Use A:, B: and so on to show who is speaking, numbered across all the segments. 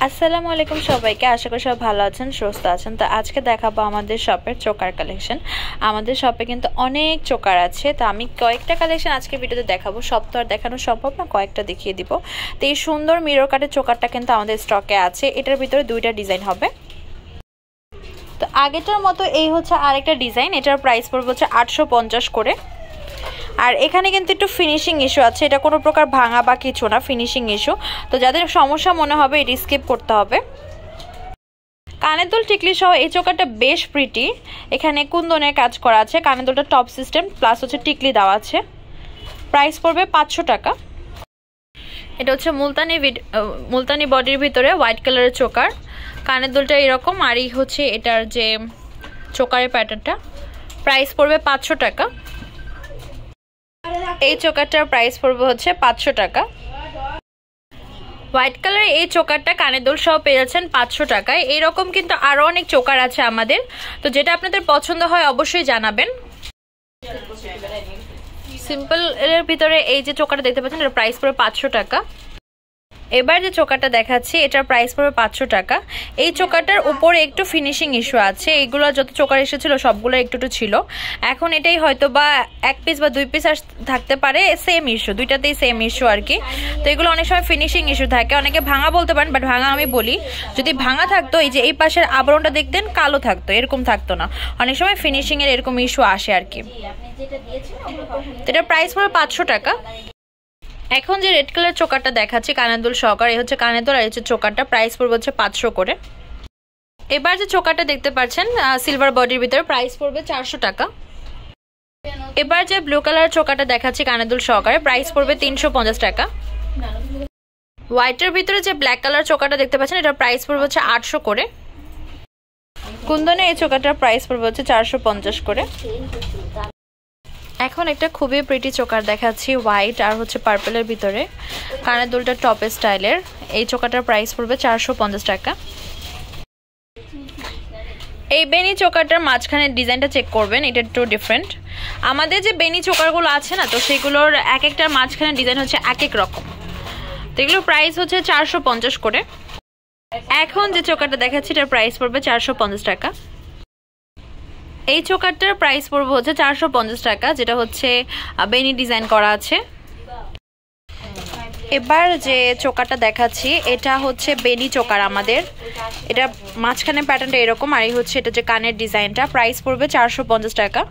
A: আসসালামু আলাইকুম সবাইকে। আশা করি সবাই ভালো আছেন, সুস্থ আছেন। তো আজকে দেখাবো আমাদের শপের চোকার কালেকশন। আমাদের শপে কিন্তু অনেক চোকার আছে, তো আমি কয়েকটা কালেকশন আজকে ভিডিওতে দেখাবো। সব তো আর দেখানো সম্ভব না, কয়েকটা দেখিয়ে দিব। তো এই সুন্দর মিরর কাটের চোকারটা কিন্তু আমাদের স্টকে আছে। এটার ভিতরে দুইটা ডিজাইন হবে। তো আগেটার মতো এই হচ্ছে আরেকটা ডিজাইন। এটার প্রাইস পড়বে হচ্ছে 850 করে। আর এখানে কিন্তু একটু ফিনিশিং ইস্যু আছে, এটা কোনো প্রকার ভাঙা বা কিছু না, ফিনিশিং ইস্যু। তো যাদের সমস্যা মনে হবে এটি স্কিপ করতে হবে। কানের দুল টিকলি সহ এই চোকারটা বেশ প্রিটি। এখানে কুন্দনের কাজ করা আছে, কানের দুলটা টপ সিস্টেম প্লাস হচ্ছে টিকলি দেওয়া আছে। প্রাইস পড়বে 500 টাকা। এটা হচ্ছে মুলতানি বডির ভিতরে হোয়াইট কালারের চোকার। কানের দুলটা এরকম, আর এই হচ্ছে এটার যে চোকারের প্যাটার্নটা। প্রাইস পড়বে 500 টাকা। এই চোকারটার প্রাইস পড়বে হচ্ছে 500 টাকা। হোয়াইট কালার এই চোকারটা কানের দুল সহ পেয়ে যাচ্ছেন 500 টাকায়। এইরকম কিন্তু আরো অনেক চোকার আছে আমাদের, তো যেটা আপনাদের পছন্দ হয় অবশ্যই জানাবেন। সিম্পল এর ভিতরে এই যে চোকারটা দেখতে পাচ্ছেন, এটার প্রাইস পড়বে 500 টাকা। এবার যে চোকারটা দেখাচ্ছি এটার প্রাইস পড়বে 500 টাকা। এই চোকারটার উপরে একটু ফিনিশিং ইস্যু আছে, এইগুলো যত চোকার এসেছিল সবগুলো একটু ছিল। এখন এটাই হয়তো বা 1 পিস বা 2 পিস থাকতে পারে, সেম ইস্যু, দুইটাতেই সেম ইস্যু আর কি। তো এগুলো অনেক সময় ফিনিশিং ইস্যু থাকে, অনেকে ভাঙা বলতে পারেন, বাট ভাঙা আমি বলি। যদি ভাঙা থাকতো এই যে এই পাশের আবরণটা দেখতেন কালো থাকতো, এরকম থাকতো না। অনেক সময় ফিনিশিং এর এরকম ইস্যু আসে আর কি। তো এটার প্রাইস পড়বে 500 টাকা। এখন যে রেড কালার চোকারটা দেখাচ্ছি কানের দুল সহকার, এই হচ্ছে কানের দুল আর এই হচ্ছে চোকারটা। প্রাইস পড়বে হচ্ছে 500 করে। এবার যে চোকারটা দেখতে পাচ্ছেন সিলভার বডির ভিতরে, প্রাইস পড়বে 400 টাকা। এবার যে ব্লু কালার চোকারটা দেখাচ্ছি কানের দুল সহকারে, প্রাইস পড়বে 350 টাকা। হোয়াইটের ভিতরে যে ব্ল্যাক কালার চোকারটা দেখতে পাচ্ছেন, এটার প্রাইস পড়বে হচ্ছে 800 করে। কুন্দনে এই চোকারটার প্রাইস পড়বে হচ্ছে 450 করে। এখন একটা খুবই প্রিটি চোকার দেখাচ্ছি, হোয়াইট আর হচ্ছে পার্পলের ভিতরে। কানের দুলটা টপ স্টাইলের। এই চোকারটার প্রাইস পড়বে 450 টাকা। এই বেনি চোকারটার মাঝখানে ডিজাইনটা চেক করবেন, এটা একটু ডিফারেন্ট। আমাদের যে বেনি চোকারগুলো আছে না, তো সেগুলোর এক একটার মাঝখানে ডিজাইন হচ্ছে এক এক রকম। তো এগুলোর প্রাইস হচ্ছে 450 করে। এখন যে চোকারটা দেখাচ্ছি এটার প্রাইস পড়বে 450 টাকা। এই চোকারটার প্রাইস পড়বে হচ্ছে 450 টাকা, যেটা হচ্ছে বেনি ডিজাইন করা আছে। এবার যে চোকারটা দেখাচ্ছি এটা হচ্ছে বেনি চোকার আমাদের। এটা মাঝখানে প্যাটার্নটা এরকম, আর এই হচ্ছে এটা যে কানের ডিজাইনটা। প্রাইস পড়বে 450 টাকা।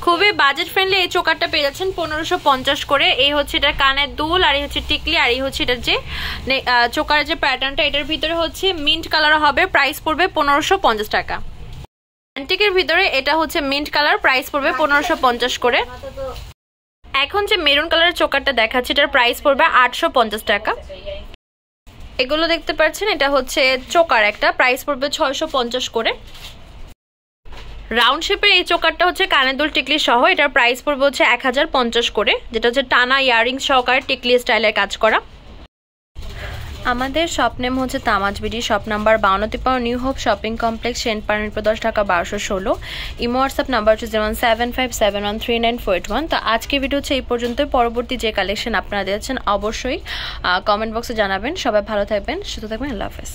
A: খুবই বাজেট ফ্রেন্ডলি এই চোকারটা পেয়ে যাচ্ছেন 1550 করে। এই হচ্ছে এটা কানের দুল, আর এই হচ্ছে টিকলি, আর এই হচ্ছে এটার যে চোকারের যে প্যাটার্নটা, এটার ভিতরে হচ্ছে মিন্ট কালার হবে। প্রাইস পড়বে 1550 টাকা। অ্যান্টিকের ভিতরে এটা হচ্ছে মিন্ট কালার, প্রাইস পড়বে 1550 করে। এখন যে মেরুন কালারের চোকারটা দেখাচ্ছি এটার প্রাইস পড়বে 850 টাকা। এগুলো দেখতে পাচ্ছেন এটা হচ্ছে চোকার একটা, প্রাইস পড়বে 650 করে। রাউন্ড শেপের এই চোকারটা হচ্ছে কানের দুল টিকলি সহ, এটার প্রাইস পড়বে হচ্ছে 1050 করে, যেটা হচ্ছে টানা ইয়ারিং সহকারে টিকলি স্টাইলের কাজ করা। আমাদের শপ নেম হচ্ছে তামাজ BD, shop number 5253 new hope shopping complex, সেন্ট পারমিটপুর 10 ঢাকা 1216। ইমো হোয়াটসঅ্যাপ নাম্বার হচ্ছে 07571394881। তো আজকে ভিডিও হচ্ছে এই পর্যন্তই। পরবর্তী যে কালেকশন আপনারা দিয়েছেন অবশ্যই কমেন্ট বক্সে জানাবেন। সবাই ভালো থাকবেন, সুস্থ থাকবেন। আল্লাহ হাফেজ।